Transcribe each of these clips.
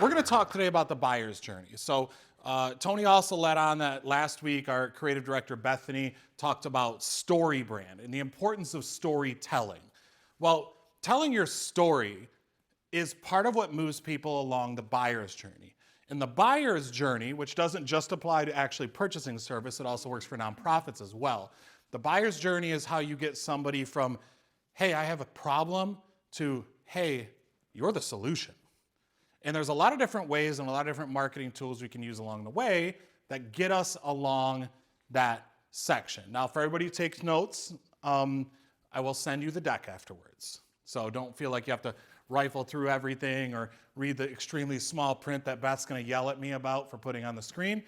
we're going to talk today about the buyer's journey. So Tony also led on that last week. Our creative director, Bethany, talked about story brand and the importance of storytelling. Well, telling your story is part of what moves people along the buyer's journey. And the buyer's journey, which doesn't just apply to actually purchasing service, it also works for nonprofits as well. The buyer's journey is how you get somebody from, hey, I have a problem, to, hey, you're the solution. And there's a lot of different ways and a lot of different marketing tools we can use along the way that get us along that section. Now, for everybody who takes notes, I will send you the deck afterwards. So don't feel like you have to rifle through everything or read the extremely small print that Beth's going to yell at me about for putting on the screen.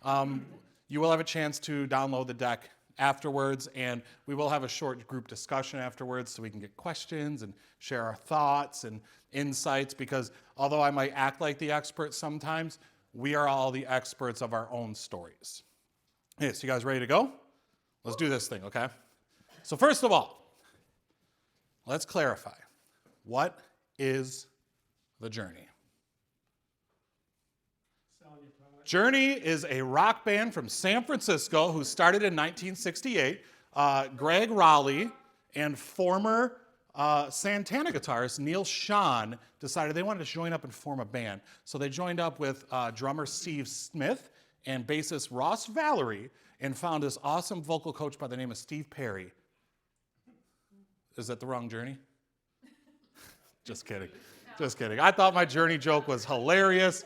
You will have a chance to download the deck afterwards, and we will have a short group discussion afterwards so we can get questions and share our thoughts and insights, because although I might act like the expert sometimes, we are all the experts of our own stories. Okay, so you guys ready to go? Let's do this thing, okay? So first of all, let's clarify. What is the Journey? Journey is a rock band from San Francisco who started in 1968. Greg Raleigh and former Santana guitarist Neil Schon decided they wanted to join up and form a band. So they joined up with drummer Steve Smith and bassist Ross Valerie and found this awesome vocal coach by the name of Steve Perry. Is that the wrong Journey? Just kidding. Just kidding. I thought my Journey joke was hilarious.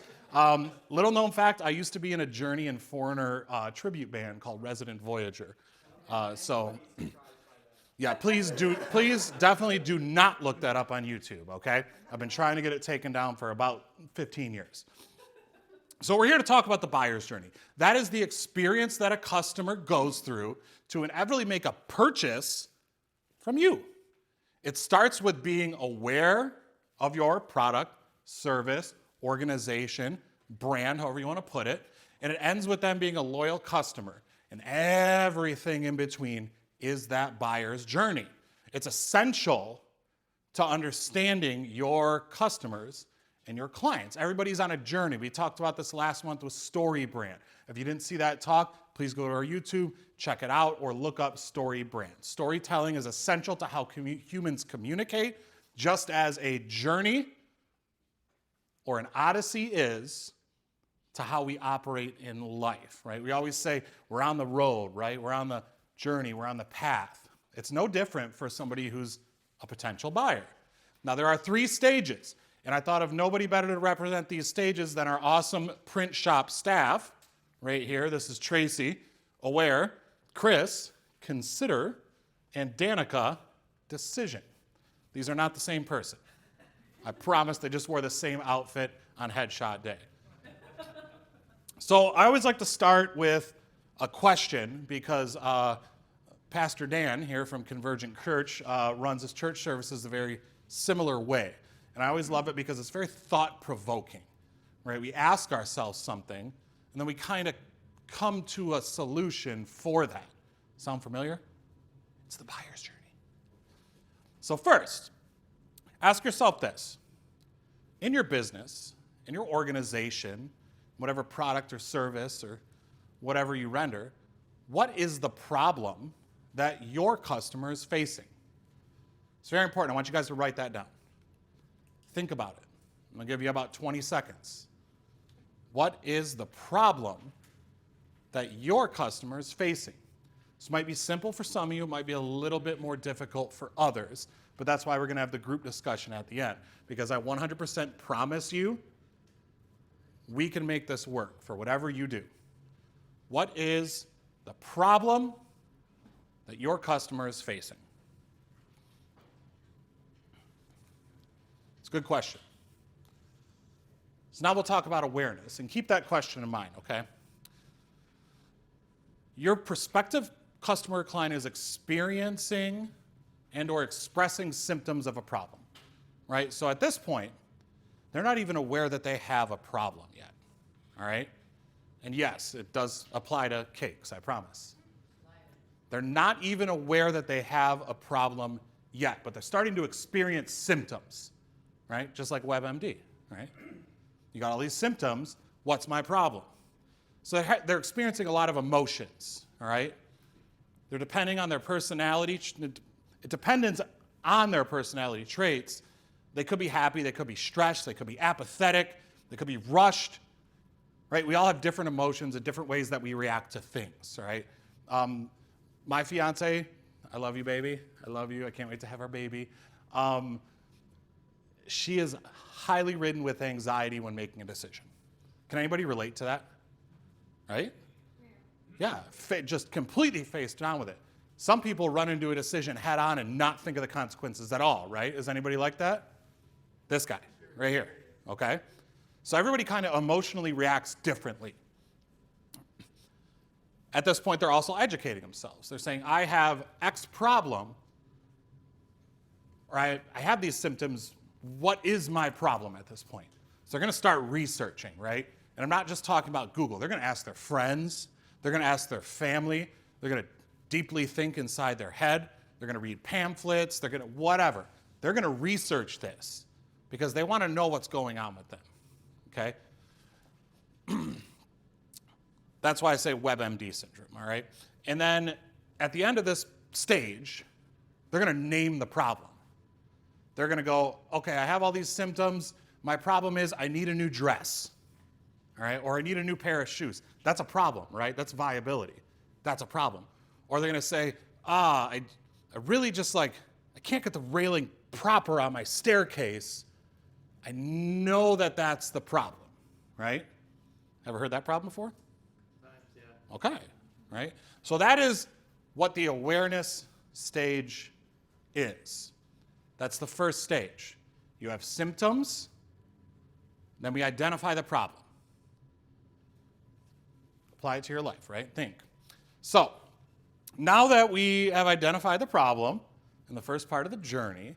Little known fact, I used to be in a Journey and Foreigner tribute band called Resident Voyager. Yeah, please definitely do not look that up on YouTube, okay? I've been trying to get it taken down for about 15 years. So we're here to talk about the buyer's journey. That is the experience that a customer goes through to inevitably make a purchase from you. It starts with being aware of your product, service, organization, brand, however you want to put it, and it ends with them being a loyal customer. And everything in between is that buyer's journey. It's essential to understanding your customers and your clients. Everybody's on a journey. We talked about this last month with Story Brand. If you didn't see that talk, please go to our YouTube, check it out, or look up Story Brand. Storytelling is essential to how humans communicate, just as a journey or an odyssey is to how we operate in life, right? We always say we're on the road, right? We're on the journey, we're on the path. It's no different for somebody who's a potential buyer. Now, there are 3 stages, and I thought of nobody better to represent these stages than our awesome print shop staff right here. This is Tracy, aware, Chris, consider, and Danica, decision. These are not the same person. I promise they just wore the same outfit on headshot day. So I always like to start with a question because Pastor Dan here from Convergent Church runs his church services a very similar way. And I always love it because it's very thought-provoking, right? We ask ourselves something, and then we kind of come to a solution for that. Sound familiar? It's the buyer's journey. So first, ask yourself this. In your business, in your organization, whatever product or service or whatever you render, what is the problem that your customer is facing? It's very important. I want you guys to write that down. Think about it. I'm going to give you about 20 seconds. What is the problem that your customer is facing? This might be simple for some of you. It might be a little bit more difficult for others. But that's why we're going to have the group discussion at the end. Because I 100% promise you, we can make this work for whatever you do. What is the problem that your customer is facing? It's a good question. So now we'll talk about awareness, and keep that question in mind, okay? Your prospective customer or client is experiencing and or expressing symptoms of a problem, right? So at this point, they're not even aware that they have a problem yet, all right? And yes, it does apply to cakes, I promise. They're not even aware that they have a problem yet, but they're starting to experience symptoms, right? Just like WebMD, right? You got all these symptoms. What's my problem? So they're experiencing a lot of emotions, all right? They're depending on their personality. It depends on their personality traits. They could be happy, they could be stressed, they could be apathetic, they could be rushed, right? We all have different emotions and different ways that we react to things, right? My fiance, I love you, baby. I love you. I can't wait to have our baby. She is highly ridden with anxiety when making a decision. Can anybody relate to that? Right? Yeah, just completely face down with it. Some people run into a decision head on and not think of the consequences at all, right? Is anybody like that? This guy, right here, okay? So everybody kind of emotionally reacts differently. At this point, they're also educating themselves. They're saying, I have X problem, or I have these symptoms. What is my problem at this point? So they're going to start researching, right? And I'm not just talking about Google. They're going to ask their friends. They're going to ask their family. They're going to deeply think inside their head. They're going to read pamphlets. They're going to whatever. They're going to research this because they want to know what's going on with them, okay? That's why I say WebMD syndrome, all right? And then at the end of this stage, they're going to name the problem. They're going to go, okay, I have all these symptoms. My problem is I need a new dress, all right? Or I need a new pair of shoes. That's a problem, right? That's viability. That's a problem. Or they're going to say, I really just I can't get the railing proper on my staircase. I know that that's the problem, right? Ever heard that problem before? Yeah. Okay, right? So that is what the awareness stage is. That's the first stage. You have symptoms, then we identify the problem. Apply it to your life, right? Think. So, now that we have identified the problem in the first part of the journey,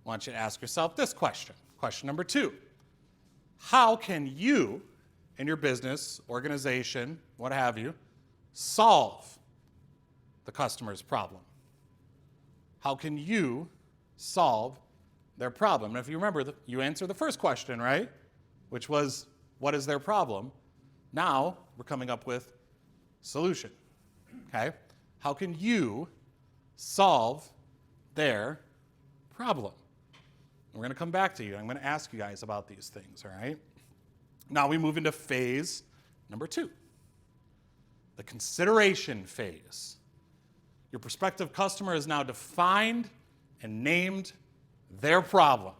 I want you to ask yourself this question. Question number 2. How can you, in your business, organization, what have you, solve the customer's problem? How can you solve their problem? And if you remember, you answered the first question, right? Which was, what is their problem? Now, we're coming up with solution, okay? How can you solve their problem? We're going to come back to you. I'm going to ask you guys about these things, all right? Now we move into phase number 2, the consideration phase. Your prospective customer is now defined and named their problem.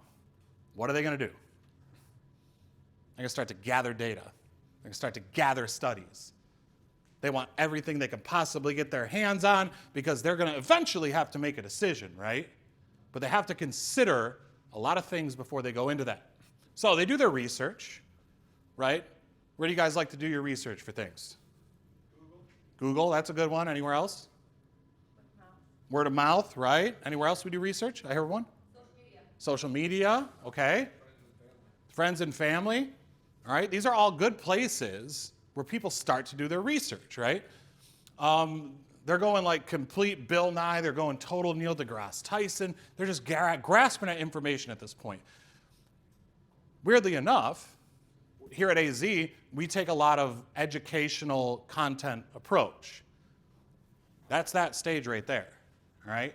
What are they going to do? They're going to start to gather data. They're going to start to gather studies. They want everything they can possibly get their hands on because they're going to eventually have to make a decision, right? But they have to consider a lot of things before they go into that. So they do their research, right? Where do you guys like to do your research for things? Google, that's a good one. Anywhere else? Word of mouth, right? Anywhere else we do research? I heard one? Social media, okay. Friends and family, all right? These are all good places where people start to do their research, right? They're going like complete Bill Nye. They're going total Neil deGrasse Tyson. They're just grasping at information at this point. Weirdly enough, here at AZEE, we take a lot of educational content approach. That's that stage right there, all right?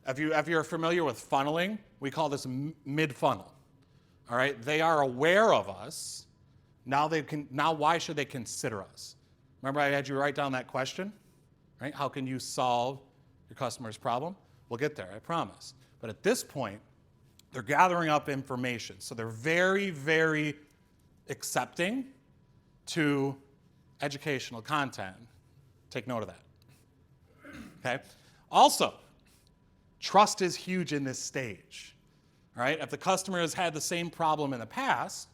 If you're familiar with funneling, we call this mid-funnel, all right? They are aware of us. Now why should they consider us? Remember I had you write down that question, right? How can you solve your customer's problem? We'll get there, I promise. But at this point, they're gathering up information. So they're very, very accepting to educational content. Take note of that. Okay? Also, trust is huge in this stage. All right? If the customer has had the same problem in the past,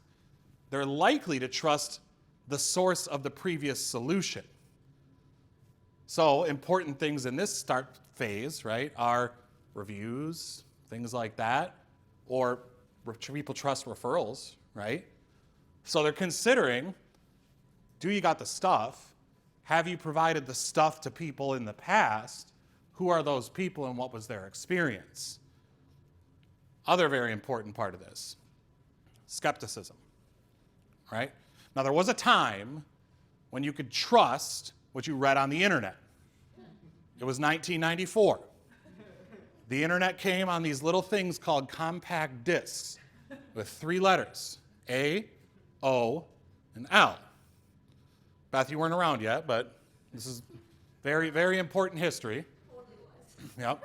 they're likely to trust the source of the previous solution. So important things in this start phase, right, are reviews, things like that, or people trust referrals, right? So they're considering, do you got the stuff? Have you provided the stuff to people in the past? Who are those people and what was their experience? Other very important part of this, skepticism. right? Now, there was a time when you could trust what you read on the internet. It was 1994. The internet came on these little things called compact discs with 3 letters, A, O, and L. Beth, you weren't around yet, but this is very, very important history. Yep.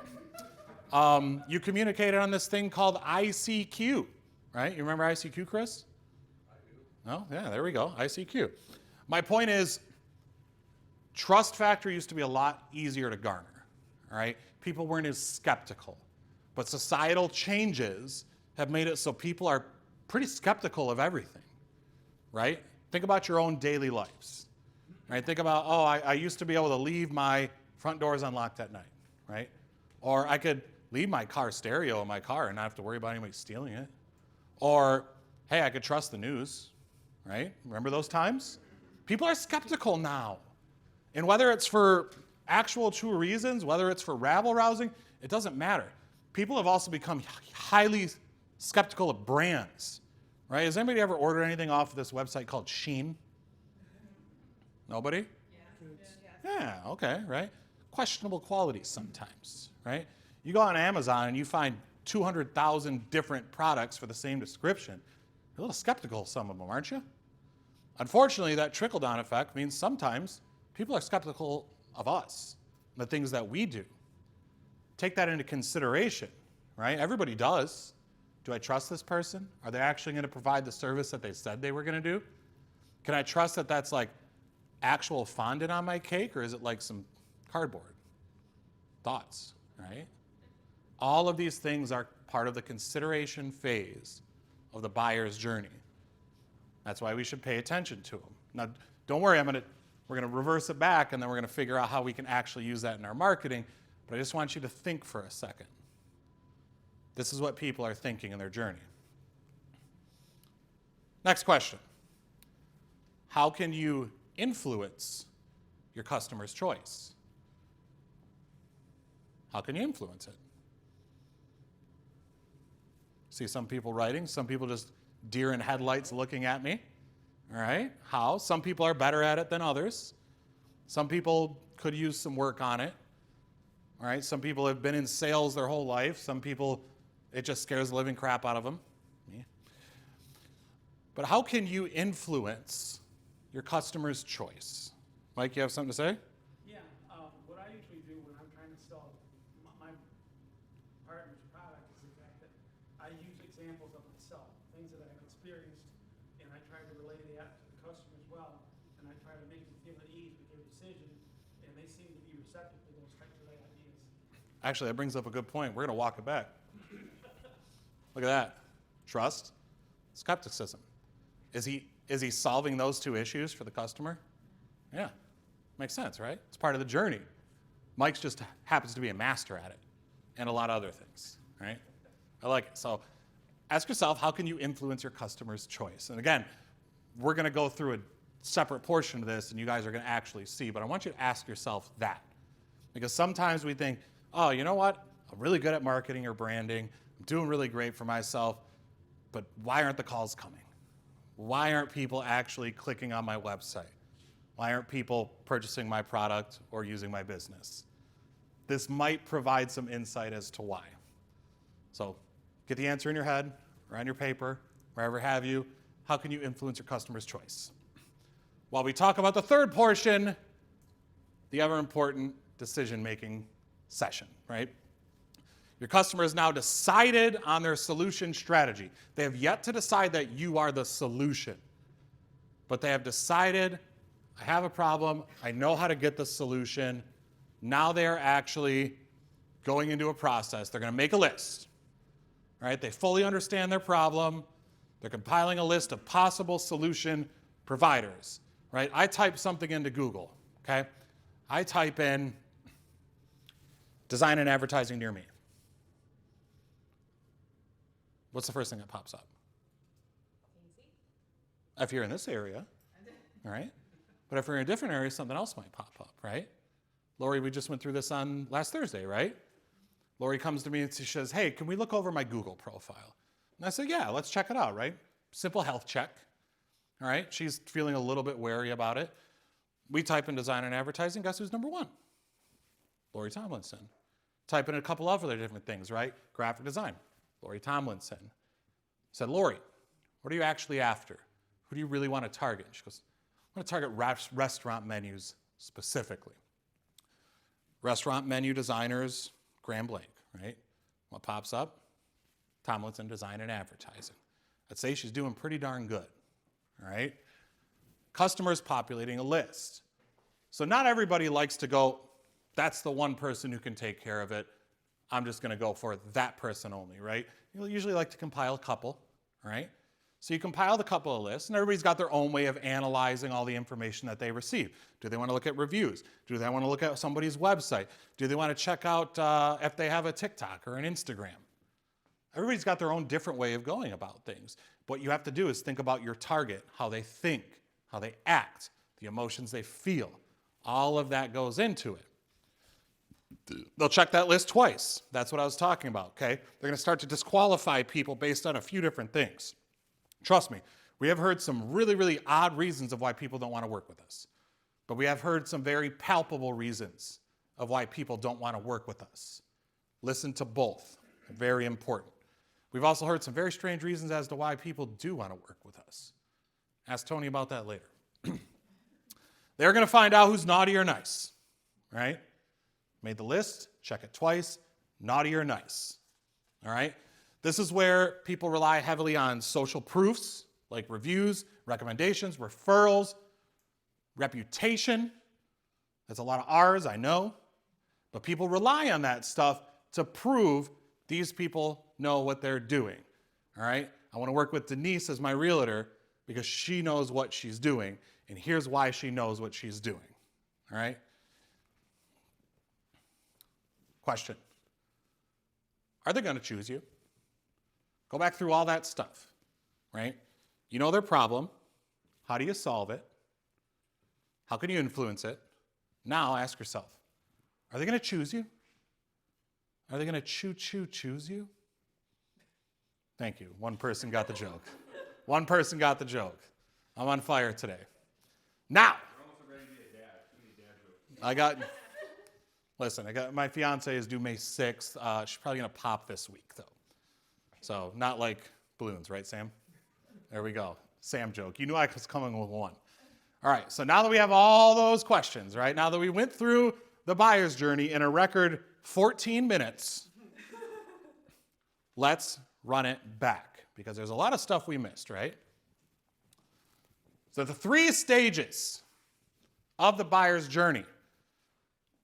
You communicated on this thing called ICQ, right? You remember ICQ, Chris? I do. No? Yeah, there we go, ICQ. My point is, trust factor used to be a lot easier to garner, all right? People weren't as skeptical. But societal changes have made it so people are pretty skeptical of everything, right? Think about your own daily lives, right? Think about, I used to be able to leave my front doors unlocked at night, right? Or I could leave my car stereo in my car and not have to worry about anybody stealing it. Or, hey, I could trust the news, right? Remember those times? People are skeptical now. And whether it's for actual true reasons, whether it's for rabble-rousing, it doesn't matter. People have also become highly skeptical of brands, right? Has anybody ever ordered anything off of this website called Shein? Nobody? Yeah, okay, right? Questionable qualities sometimes, right? You go on Amazon and you find 200,000 different products for the same description. You're a little skeptical of some of them, aren't you? Unfortunately, that trickle-down effect means sometimes people are skeptical of us, the things that we do. Take that into consideration, right? Everybody does. Do I trust this person? Are they actually going to provide the service that they said they were going to do? Can I trust that that's like actual fondant on my cake, or is it like some cardboard? Thoughts, right? All of these things are part of the consideration phase of the buyer's journey. That's why we should pay attention to them. Now, don't worry, we're going to reverse it back, and then we're going to figure out how we can actually use that in our marketing. But I just want you to think for a second. This is what people are thinking in their journey. Next question. How can you influence your customer's choice? How can you influence it? See some people writing, some people just deer in headlights looking at me. All right, how? Some people are better at it than others. Some people could use some work on it. All right, some people have been in sales their whole life. Some people, it just scares the living crap out of them. Me. But how can you influence your customer's choice? Mike, you have something to say? Yeah, what I usually do when I'm trying to sell my partner's product is the fact that I use examples of myself, things that I've experienced, and I try to relay that to the customer as well, and I try to make them feel at ease with their decision, and they seem to be receptive to those types of ideas. Actually, that brings up a good point. We're going to walk it back. Look at that. Trust, skepticism. Is he solving those two issues for the customer? Yeah, makes sense, right? It's part of the journey. Mike's just happens to be a master at it, and a lot of other things, right? I like it. So ask yourself, how can you influence your customer's choice? And again, we're going to go through a separate portion of this, and you guys are going to actually see, but I want you to ask yourself that. Because sometimes we think, oh, you know what? I'm really good at marketing or branding. I'm doing really great for myself, but why aren't the calls coming? Why aren't people actually clicking on my website? Why aren't people purchasing my product or using my business? This might provide some insight as to why. So get the answer in your head or on your paper, wherever have you. How can you influence your customer's choice? While we talk about the third portion, the ever important decision-making session, right? Your customer has now decided on their solution strategy. They have yet to decide that you are the solution, but they have decided, I have a problem, I know how to get the solution. Now they are actually going into a process. They're going to make a list, right? They fully understand their problem. They're compiling a list of possible solution providers, right? I type something into Google, okay? I type in design and advertising near me. What's the first thing that pops up? If you're in this area, all right? But if you're in a different area, something else might pop up, right? Lori, we just went through this on last Thursday, right? Lori comes to me and she says, hey, can we look over my Google profile? And I said, yeah, let's check it out, right? Simple health check. All right, she's feeling a little bit wary about it. We type in design and advertising, guess who's number one? Lori Tomlinson. Type in a couple of other different things, right? Graphic design, Lori Tomlinson. Said, Lori, what are you actually after? Who do you really want to target? She goes, I want to target restaurant menus specifically. Restaurant menu designers, Graham Blank, right? What pops up? Tomlinson Design and Advertising. I'd say she's doing pretty darn good, all right? Customers populating a list. So not everybody likes to go, that's the one person who can take care of it. I'm just going to go for that person only, right? You'll usually like to compile a couple, right? So you compile the couple of lists, and everybody's got their own way of analyzing all the information that they receive. Do they want to look at reviews? Do they want to look at somebody's website? Do they want to check out if they have a TikTok or an Instagram? Everybody's got their own different way of going about things. What you have to do is think about your target, how they think, how they act, the emotions they feel. All of that goes into it. They'll check that list twice. That's what I was talking about, okay? They're going to start to disqualify people based on a few different things. Trust me, we have heard some really, really odd reasons of why people don't want to work with us. But we have heard some very palpable reasons of why people don't want to work with us. Listen to both. Very important. We've also heard some very strange reasons as to why people do want to work with us. Ask Tony about that later. They're going to find out who's naughty or nice, right? Made the list, check it twice, naughty or nice, all right? This is where people rely heavily on social proofs, like reviews, recommendations, referrals, reputation. That's a lot of R's, I know. But people rely on that stuff to prove these people know what they're doing, all right? I want to work with Denise as my realtor because she knows what she's doing, and here's why she knows what she's doing, all right? Question. Are they going to choose you? Go back through all that stuff, right? You know their problem. How do you solve it? How can you influence it? Now ask yourself, are they going to choose you? Are they going to choose you? Thank you. One person got the joke. One person got the joke. I'm on fire today. Now, my fiance is due May 6th. She's probably going to pop this week, though. So not like balloons, right, Sam? There we go. Sam joke. You knew I was coming with one. All right, so now that we have all those questions, right, now that we went through the buyer's journey in a record 14 minutes, let's run it back because there's a lot of stuff we missed, right? So the 3 stages of the buyer's journey,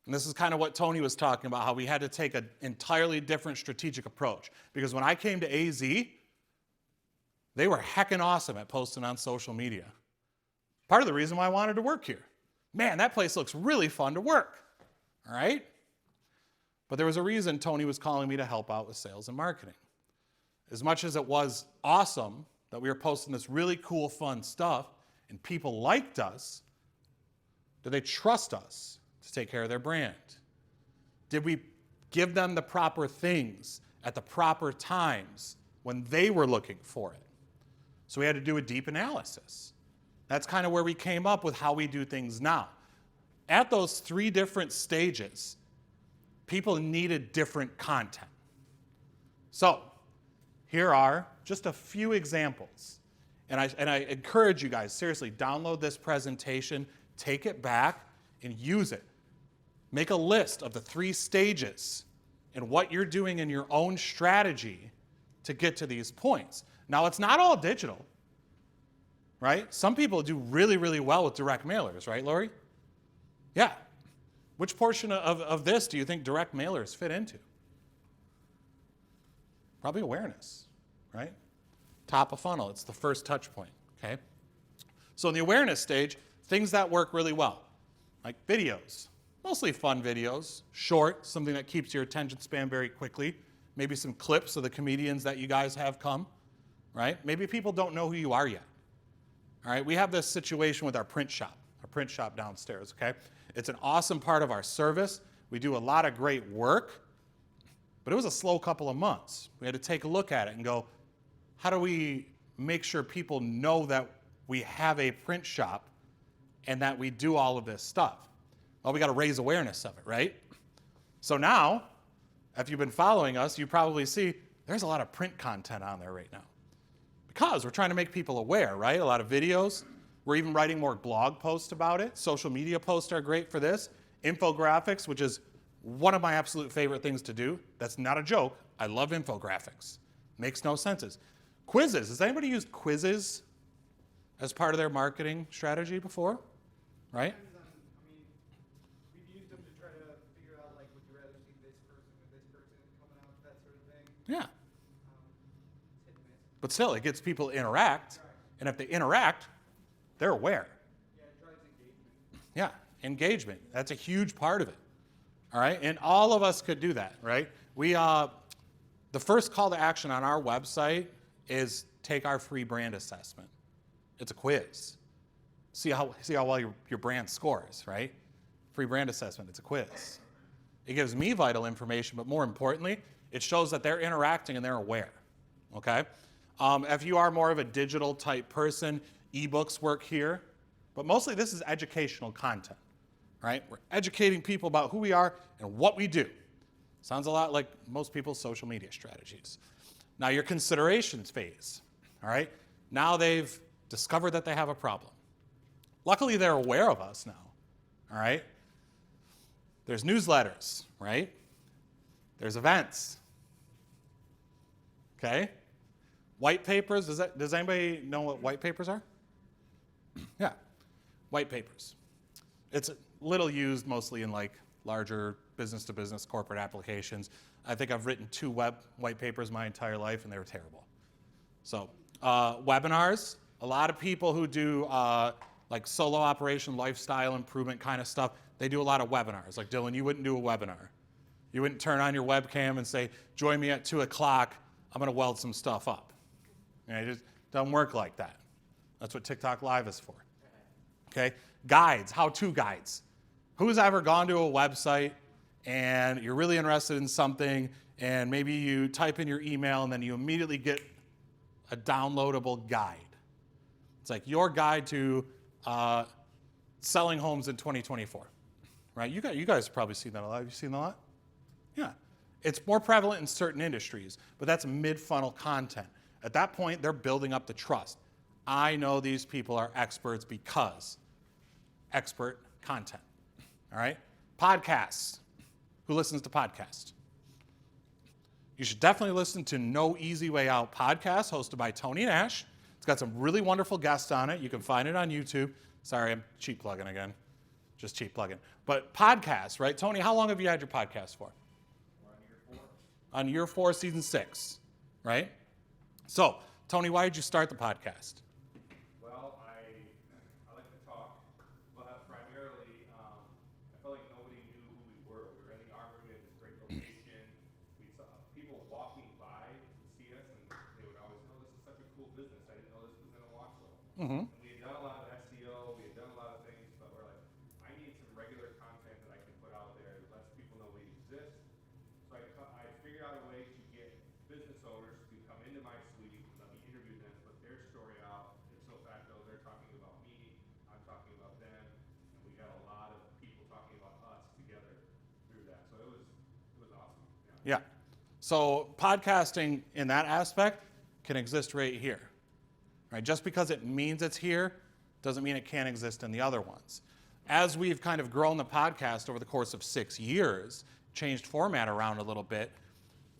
and this is kind of what Tony was talking about, how we had to take an entirely different strategic approach. Because when I came to AZEE, they were heckin' awesome at posting on social media. Part of the reason why I wanted to work here. Man, that place looks really fun to work, all right? But there was a reason Tony was calling me to help out with sales and marketing. As much as it was awesome that we were posting this really cool, fun stuff, and people liked us, did they trust us to take care of their brand? Did we give them the proper things at the proper times when they were looking for it? So we had to do a deep analysis. That's kind of where we came up with how we do things now. At those 3 different stages, people needed different content. So here are just a few examples. And I encourage you guys, seriously, download this presentation, take it back, and use it. Make a list of the 3 stages and what you're doing in your own strategy to get to these points. Now, it's not all digital, right? Some people do really, really well with direct mailers, right, Lori? Yeah. Which portion of this do you think direct mailers fit into? Probably awareness, right? Top of funnel, it's the first touch point, okay? So in the awareness stage, things that work really well, like videos, mostly fun videos, short, something that keeps your attention span very quickly, maybe some clips of the comedians that you guys have come, right? Maybe people don't know who you are yet, all right? We have this situation with our print shop downstairs, okay? It's an awesome part of our service. We do a lot of great work, but it was a slow couple of months. We had to take a look at it and go, how do we make sure people know that we have a print shop and that we do all of this stuff. Well, we got to raise awareness of it, right? So now, if you've been following us, you probably see there's a lot of print content on there right now because we're trying to make people aware, right? A lot of videos. We're even writing more blog posts about it. Social media posts are great for this. Infographics, which is one of my absolute favorite things to do. That's not a joke. I love infographics. Makes no sense. Quizzes. Has anybody used quizzes as part of their marketing strategy before? Right? I mean, we've used them to try to figure out, like, would you rather see this person or this person coming out, that sort of thing. Yeah. It's hit and miss. But still, it gets people to interact. And if they interact, they're aware. Yeah, it drives engagement. Yeah, engagement. That's a huge part of it. All right, and all of us could do that, right? The first call to action on our website is take our free brand assessment. It's a quiz. See how well your brand scores, right? Free brand assessment. It's a quiz. It gives me vital information, but more importantly, it shows that they're interacting and they're aware. Okay. If you are more of a digital type person, ebooks work here, but mostly this is educational content. Right? We're educating people about who we are and what we do. Sounds a lot like most people's social media strategies. Now your considerations phase, all right? Now they've discovered that they have a problem. Luckily, they're aware of us now, all right? There's newsletters, right? There's events, okay? White papers, does anybody know what white papers are? Yeah, white papers. It's little used mostly in like larger business-to-business corporate applications. I think I've written 2 white papers my entire life, and they were terrible. So webinars, a lot of people who do like solo operation, lifestyle improvement kind of stuff, they do a lot of webinars. Like Dylan, you wouldn't do a webinar. You wouldn't turn on your webcam and say, join me at 2 o'clock, I'm gonna weld some stuff up. It just doesn't work like that. That's what TikTok Live is for. Okay, guides, how-to guides. Who's ever gone to a website and you're really interested in something and maybe you type in your email and then you immediately get a downloadable guide. It's like your guide to selling homes in 2024, right? You guys have probably seen that a lot. Have you seen that a lot? Yeah. It's more prevalent in certain industries, but that's mid-funnel content. At that point, they're building up the trust. I know these people are experts because expert content. All right? Podcasts. Who listens to podcasts? You should definitely listen to No Easy Way Out podcast hosted by Tony Nash. It's got some really wonderful guests on it. You can find it on YouTube. Sorry, I'm cheap plugging again. Just cheap plugging. But podcasts, right? Tony, how long have you had your podcast for? We're on year 4. On year 4, season 6, right? So, Tony, why did you start the podcast? Well, I like to talk, but primarily I felt like nobody knew who we were. We were in the Armory at this great location. We saw people walking by would see us, and they would always know this is such a cool business. I didn't know this was in Owasso. Mm-hmm. And we had done a lot of SEO, we had done a lot of things, but we're like, I need some regular content that I can put out there that lets people know we exist. So I figured out a way to get business owners to come into my suite, let me interview them, put their story out. Ipso facto, they're talking about me, I'm talking about them, and we got a lot of people talking about us together through that. So it was awesome. Yeah. So podcasting in that aspect can exist right here. Right? Just because it means it's here doesn't mean it can't exist in the other ones. As we've kind of grown the podcast over the course of 6 years, changed format around a little bit,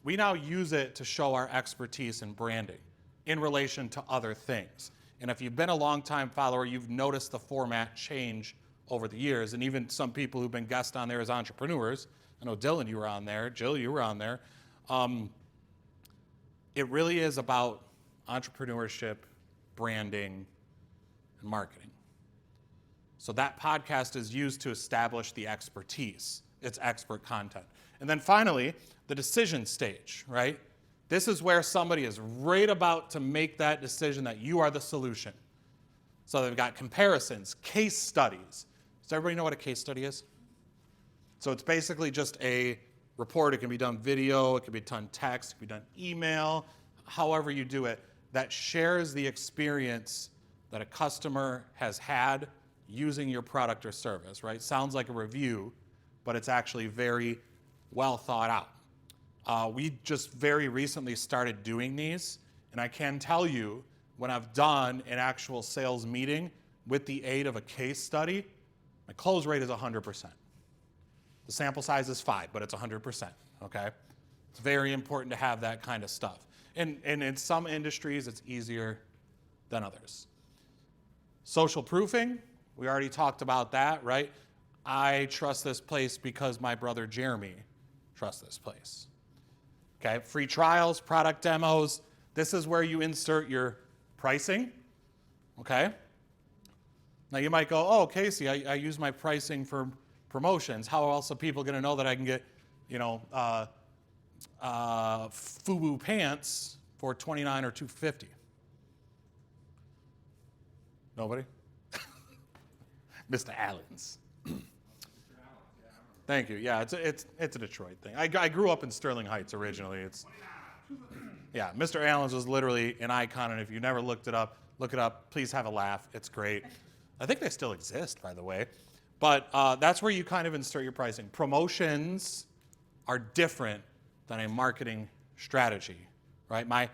we now use it to show our expertise in branding in relation to other things. And if you've been a long-time follower, you've noticed the format change over the years. And even some people who've been guests on there as entrepreneurs, I know Dylan, you were on there, Jill, you were on there. It really is about entrepreneurship, branding, and marketing. So that podcast is used to establish the expertise. It's expert content. And then finally, the decision stage, right? This is where somebody is right about to make that decision that you are the solution. So they've got comparisons, case studies. Does everybody know what a case study is? So it's basically just a report. It can be done video, it can be done text, it can be done email, however you do it, that shares the experience that a customer has had using your product or service, right? Sounds like a review, but it's actually very well thought out. We just very recently started doing these, and I can tell you when I've done an actual sales meeting with the aid of a case study, my close rate is 100%. The sample size is 5, but it's 100%, okay? It's very important to have that kind of stuff. And in some industries, it's easier than others. Social proofing, we already talked about that, right? I trust this place because my brother Jeremy trusts this place. Okay, free trials, product demos. This is where you insert your pricing, okay? Now you might go, oh, Casey, I use my pricing for promotions. How else are people going to know that I can get, FUBU pants for $29 or $250? Nobody? Mr. Allen's. Thank you. Yeah, it's a Detroit thing. I grew up in Sterling Heights originally. Yeah, Mr. Allen's was literally an icon, and if you never looked it up, look it up. Please have a laugh. It's great. I think they still exist, by the way. But that's where you kind of insert your pricing. Promotions are different than a marketing strategy, right? My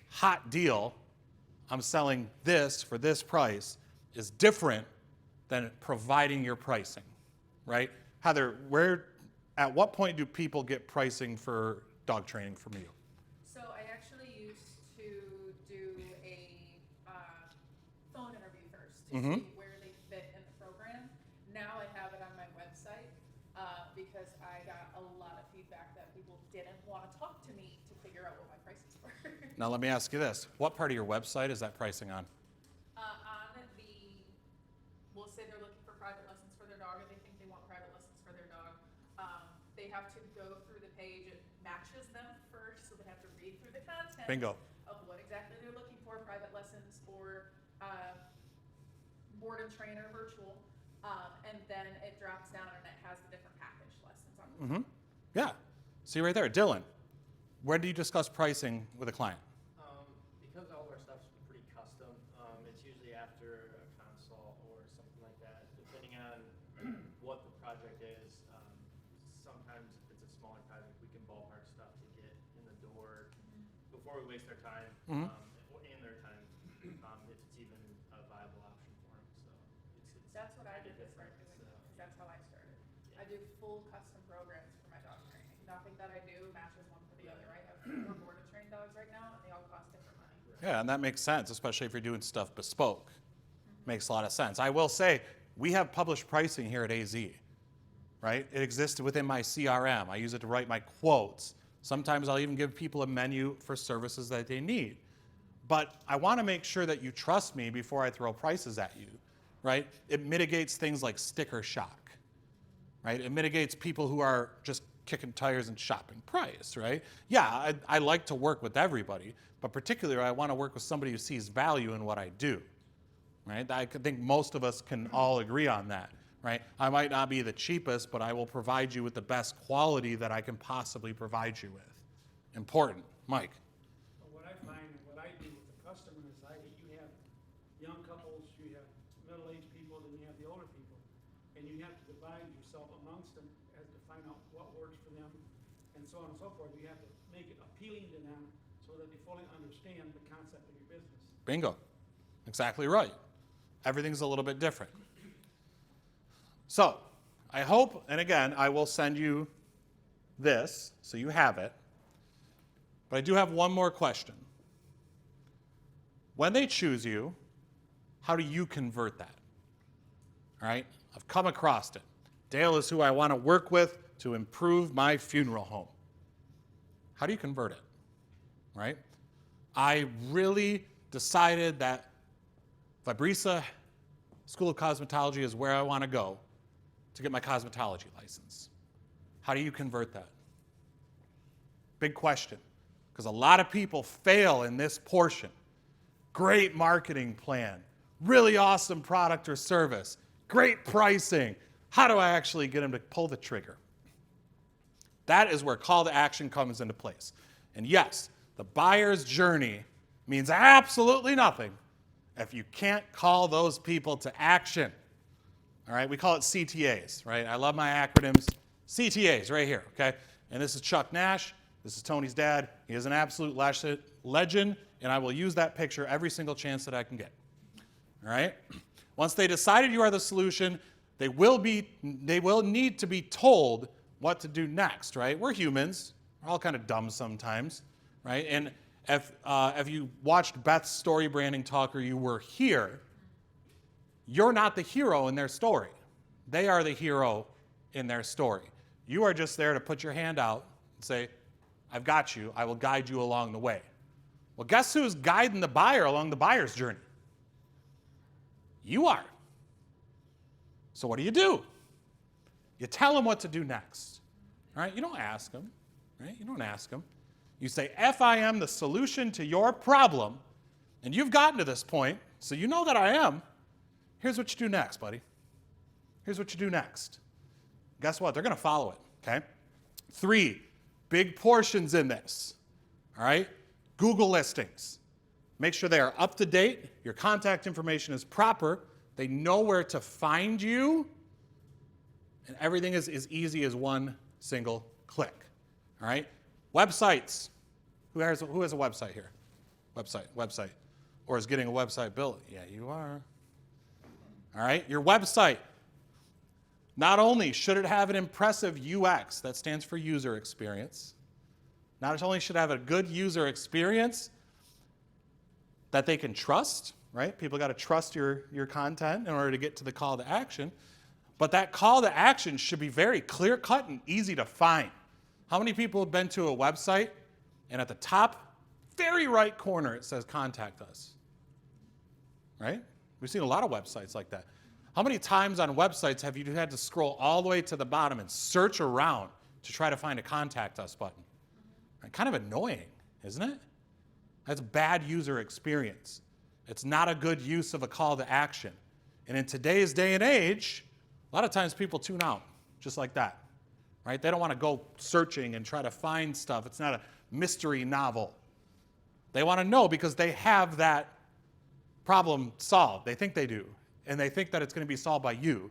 hot deal, I'm selling this for this price, is different than providing your pricing, right? Heather, at what point do people get pricing for dog training from you? So I actually used to do a phone interview first to see where they fit in the program. Now I have it on my website because I got a lot of feedback that people didn't want to talk to me to figure out what my prices were. Now let me ask you this. What part of your website is that pricing on? We'll say they're looking for private lessons for their dog, or they think they want private lessons for their dog. They have to go through the page. It matches them first, so they have to read through the content Bingo. of what exactly they're looking for, private lessons or board and trainer virtual. And then it drops down and it has the different package lessons on it. Yeah. See right there. Dylan, where do you discuss pricing with a client? Because all of our stuff's pretty custom, it's usually after a consult or something like that, depending on what the project is. Sometimes if it's a smaller project, we can ballpark stuff to get in the door before we waste our time and their time, if it's even a viable option for them. So it's That's what I did pretty to start different, doing, so. because that's how I started. Yeah. I do full custom programs for my dog training. Nothing that I do matches one for the other. I have 4 board and trained dogs right now, and they all cost different money. Yeah, and that makes sense, especially if you're doing stuff bespoke. Makes a lot of sense. I will say, we have published pricing here at AZEE, right? It exists within my CRM. I use it to write my quotes. Sometimes I'll even give people a menu for services that they need. But I want to make sure that you trust me before I throw prices at you, right? It mitigates things like sticker shock, right? It mitigates people who are just kicking tires and shopping price, right? Yeah, I like to work with everybody, but particularly I want to work with somebody who sees value in what I do, right? I think most of us can all agree on that, right? I might not be the cheapest, but I will provide you with the best quality that I can possibly provide you with. Important. Mike. But what I find and what I do with the customer is you have young couples, you have middle-aged people, then you have the older people. And you have to divide yourself amongst them as to find out what works for them and so on and so forth. You have to make it appealing to them so that they fully understand the concept of your business. Bingo. Exactly right. Everything's a little bit different. So, I hope, and again, I will send you this so you have it. But I do have one more question. When they choose you, how do you convert that? All right? I've come across it. Dale is who I want to work with to improve my funeral home. How do you convert it? Right? I really decided that Vibrisa School of Cosmetology is where I want to go to get my cosmetology license. How do you convert that? Big question, because a lot of people fail in this portion. Great marketing plan, really awesome product or service, great pricing. How do I actually get them to pull the trigger? That is where call to action comes into place. And yes, the buyer's journey means absolutely nothing if you can't call those people to action. All right, we call it CTAs, right? I love my acronyms. CTAs right here, okay? And this is Chuck Nash. This is Tony's dad. He is an absolute legend, and I will use that picture every single chance that I can get. All right? Once they decided you are the solution, they will need to be told what to do next, right? We're humans. We're all kind of dumb sometimes, right? And if you watched Beth's story branding talk or you were here, you're not the hero in their story. They are the hero in their story. You are just there to put your hand out and say, I've got you. I will guide you along the way. Well, guess who's guiding the buyer along the buyer's journey? You are. So what do? You tell them what to do next. All right? You don't ask them. Right? You don't ask them. You say, if I am the solution to your problem, and you've gotten to this point, so you know that I am, here's what you do next, buddy. Here's what you do next. Guess what? They're going to follow it, okay? 3 big portions in this, all right? Google listings. Make sure they are up to date. Your contact information is proper. They know where to find you. And everything is as easy as one single click, all right? Websites. Who has a website here? Website. Or is getting a website built? Yeah, you are. All right, your website. Not only should it have an impressive UX, that stands for user experience, not only should it have a good user experience that they can trust, right? People got to trust your content in order to get to the call to action, but that call to action should be very clear-cut and easy to find. How many people have been to a website and at the top, very right corner, it says contact us, right? We've seen a lot of websites like that. How many times on websites have you had to scroll all the way to the bottom and search around to try to find a contact us button? Kind of annoying, isn't it? That's a bad user experience. It's not a good use of a call to action. And in today's day and age, a lot of times people tune out just like that, right? They don't want to go searching and try to find stuff. It's not a mystery novel. They want to know because they have that problem solved. They think they do. And they think that it's going to be solved by you.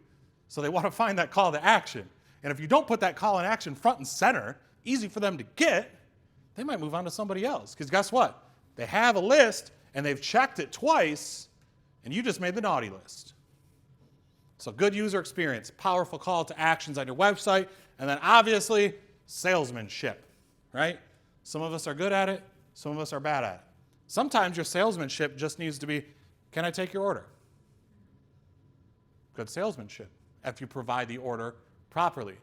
So they want to find that call to action. And if you don't put that call to action front and center, easy for them to get, they might move on to somebody else. Because guess what? They have a list, and they've checked it twice, and you just made the naughty list. So good user experience, powerful call to actions on your website, and then obviously salesmanship, right? Some of us are good at it. Some of us are bad at it. Sometimes your salesmanship just needs to be, can I take your order? Good salesmanship if you provide the order properly.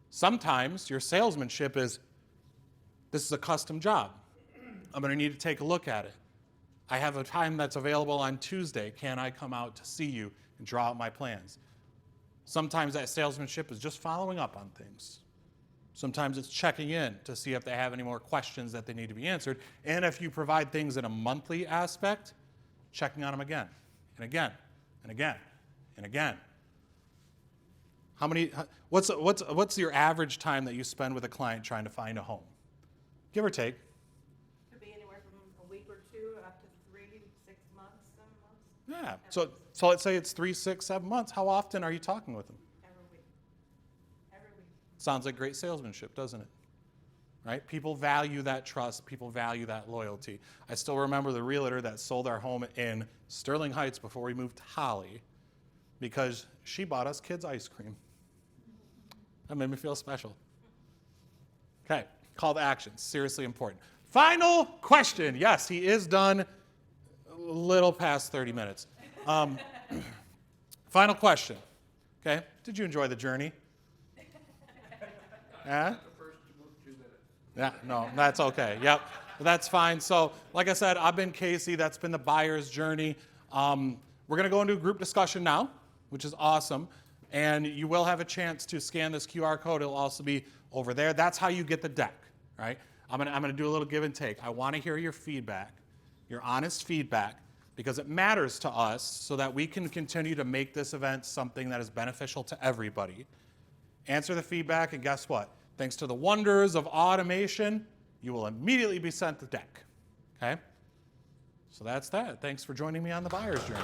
Sometimes your salesmanship is, this is a custom job. I'm going to need to take a look at it. I have a time that's available on Tuesday. Can I come out to see you and draw out my plans? Sometimes that salesmanship is just following up on things. Sometimes it's checking in to see if they have any more questions that they need to be answered. And if you provide things in a monthly aspect, checking on them again and again and again and again. What's your average time that you spend with a client trying to find a home? Give or take. Could be anywhere from a week or 2 up to 3 to 6 months, 7 months. Yeah. So let's say it's 3, 6, 7 months. How often are you talking with them? Every week. Every week. Sounds like great salesmanship, doesn't it? Right? People value that trust. People value that loyalty. I still remember the realtor that sold our home in Sterling Heights before we moved to Holly because she bought us kids' ice cream. That made me feel special. Okay, call to action, seriously important. Final question. Yes, he is done a little past 30 minutes. Final question. Okay, did you enjoy the journey? Yeah? Yeah, no, that's okay. Yep, that's fine. So, like I said, I've been Casey. That's been the buyer's journey. We're going to go into a group discussion now, which is awesome. And you will have a chance to scan this QR code. It'll also be over there. That's how you get the deck, right? I'm gonna do a little give and take. I want to hear your feedback, your honest feedback, because it matters to us so that we can continue to make this event something that is beneficial to everybody. Answer the feedback, and guess what? Thanks to the wonders of automation, you will immediately be sent the deck, okay? So that's that. Thanks for joining me on the buyer's journey.